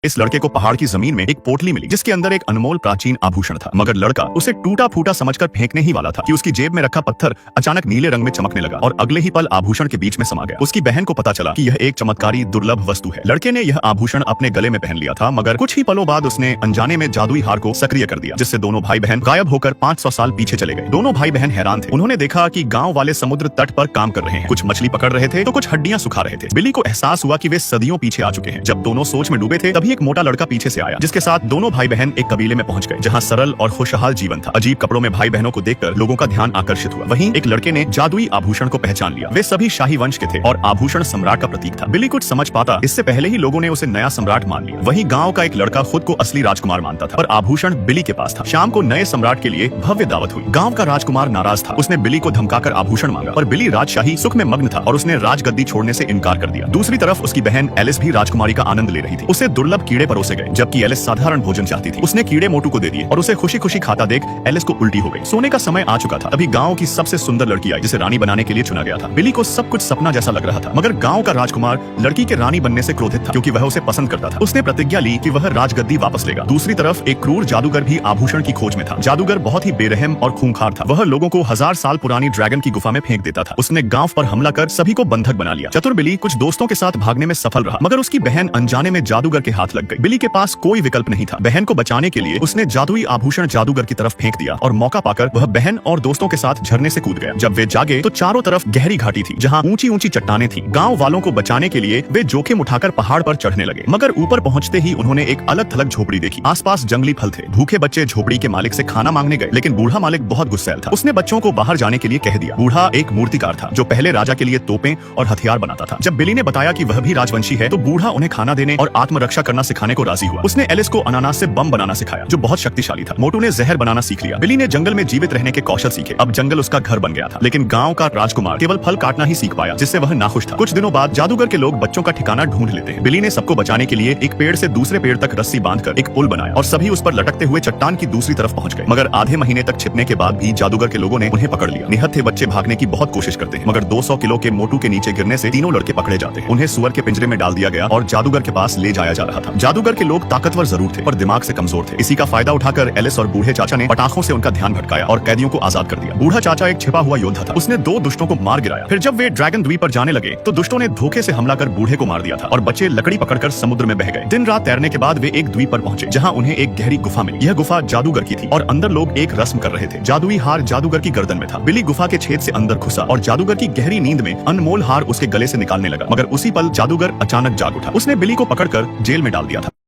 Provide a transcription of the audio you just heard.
इस लड़के को पहाड़ की जमीन में एक पोटली मिली जिसके अंदर एक अनमोल प्राचीन आभूषण था। मगर लड़का उसे टूटा फूटा समझकर फेंकने ही वाला था कि उसकी जेब में रखा पत्थर अचानक नीले रंग में चमकने लगा और अगले ही पल आभूषण के बीच में समा गया। उसकी बहन को पता चला कि यह एक चमत्कारी दुर्लभ वस्तु है। लड़के ने यह आभूषण अपने गले में पहन लिया था, मगर कुछ ही पलों बाद उसने अनजाने में जादुई हार को सक्रिय कर दिया, जिससे दोनों भाई बहन गायब होकर 500 साल पीछे चले गए। दोनों भाई बहन हैरान थे। उन्होंने देखा कि गाँव वाले समुद्र तट पर काम कर रहे हैं, कुछ मछली पकड़ रहे थे तो कुछ हड्डियां सुखा रहे थे। बिली को एहसास हुआ कि वे सदियों पीछे आ चुके हैं। जब दोनों सोच में डूबे थे तभी एक मोटा लड़का पीछे से आया, जिसके साथ दोनों भाई बहन एक कबीले में पहुंच गए जहां सरल और खुशहाल जीवन था। अजीब कपड़ों में भाई बहनों को देखकर लोगों का ध्यान आकर्षित हुआ। वहीं एक लड़के ने जादुई आभूषण को पहचान लिया। वे सभी शाही वंश के थे और आभूषण सम्राट का प्रतीक था। बिली कुछ समझ पाता इससे पहले ही लोगों ने उसे नया सम्राट मान लिया। वहीं गांव का एक लड़का खुद को असली राजकुमार मानता था, पर आभूषण बिली के पास था। शाम को नए सम्राट के लिए भव्य दावत हुई। गांव का राजकुमार नाराज था। उसने बिली को धमकाकर आभूषण मांगा, पर बिली राजशाही सुख में मग्न था और उसने राजगद्दी छोड़ने से इनकार कर दिया। दूसरी तरफ उसकी बहन एलिस भी राजकुमारी का आनंद ले रही थी। उसे दुर्लभ कीड़े परोसे गए, जबकि एलिस साधारण भोजन चाहती थी। उसने कीड़े मोटू को दे दिए और उसे खुशी खुशी खाता देख एलिस को उल्टी हो गई। सोने का समय आ चुका था। तभी गांव की सबसे सुंदर लड़की आई, जिसे रानी बनाने के लिए चुना गया था। बिली को सब कुछ सपना जैसा लग रहा था, मगर गांव का राजकुमार लड़की के रानी बनने से क्रोधित था, क्योंकि वह उसे पसंद करता था। उसने प्रतिज्ञा ली कि वह राजगद्दी वापस लेगा। दूसरी तरफ एक क्रूर जादूगर भी आभूषण की खोज में था। जादूगर बहुत ही बेरहम और खूंखार था। वह लोगों को 1000 साल पुरानी ड्रैगन की गुफा में फेंक देता था। उसने गांव पर हमला कर सभी को बंधक बना लिया। चतुर बिली कुछ दोस्तों के साथ भागने में सफल रहा, मगर उसकी बहन अनजाने में जादूगर के हाथ लग गई। बिली के पास कोई विकल्प नहीं था। बहन को बचाने के लिए उसने जादुई आभूषण जादूगर की तरफ फेंक दिया और मौका पाकर वह बहन और दोस्तों के साथ झरने से कूद गया। जब वे जागे तो चारों तरफ गहरी घाटी थी, जहां ऊंची ऊंची चट्टानें थी। गांव वालों को बचाने के लिए वे जोखिम उठाकर पहाड़ पर चढ़ने लगे, मगर ऊपर पहुंचते ही उन्होंने एक अलग थलग झोपड़ी देखी। आसपास जंगली फल थे। भूखे बच्चे झोपड़ी के मालिक से खाना मांगने गए, लेकिन बूढ़ा मालिक बहुत गुस्सैल था। उसने बच्चों को बाहर जाने के लिए कह दिया। बूढ़ा एक मूर्तिकार था जो पहले राजा के लिए तोपें और हथियार बनाता था। जब बिली ने बताया कि वह भी राजवंशी है, तो बूढ़ा उन्हें खाना देने और आत्मरक्षा करना सिखाने को राजी हुआ। उसने एलिस को अनानास से बम बनाना सिखाया, जो बहुत शक्तिशाली था। मोटू ने जहर बनाना सीख लिया। बिली ने जंगल में जीवित रहने के कौशल सीखे। अब जंगल उसका घर बन गया था। लेकिन गांव का राजकुमार केवल फल काटना ही सीख पाया, जिससे वह नाखुश था। कुछ दिनों बाद जादूगर के लोग बच्चों का ठिकाना ढूंढ लेते हैं। बिली ने सबको बचाने के लिए एक पेड़ से दूसरे पेड़ तक रस्सी बांधकर एक पुल बनाया और सभी उस पर लटकते हुए चट्टान की दूसरी तरफ पहुंच गए। मगर आधे महीने तक छिपने के बाद भी जादूगर के लोगों ने उन्हें पकड़ लिया। निहत्थे बच्चे भागने की बहुत कोशिश करते हैं, मगर 200 किलो के मोटू के नीचे गिरने से तीनों लड़के पकड़े जाते हैं। उन्हें सुअर के पिंजरे में डाल दिया गया और जादूगर के पास ले जाया जा रहा था। जादूगर के लोग ताकतवर जरूर थे, पर दिमाग से कमजोर थे। इसी का फायदा उठाकर एलिस और बूढ़े चाचा ने पटाखों से उनका ध्यान भटकाया और कैदियों को आजाद कर दिया। बूढ़ा चाचा एक छिपा हुआ योद्धा था। उसने 2 दुष्टों को मार गिराया। फिर जब वे ड्रैगन द्वीप पर जाने लगे तो दुष्टों ने धोखे से हमला कर बूढ़े को मार दिया था और बच्चे लकड़ी पकड़कर समुद्र में बह गए। दिन रात तैरने के बाद वे एक द्वीप पर पहुंचे, जहां उन्हें एक गहरी गुफा मिली। यह गुफा जादूगर की थी और अंदर लोग एक रस्म कर रहे थे। जादुई हार जादूगर की गर्दन में था। बिली गुफा के छेद से अंदर घुसा और जादूगर की गहरी नींद में अनमोल हार उसके गले से निकालने लगा, मगर उसी पल जादूगर अचानक जाग उठा। उसने बिली को पकड़कर जेल में डाल दिया था।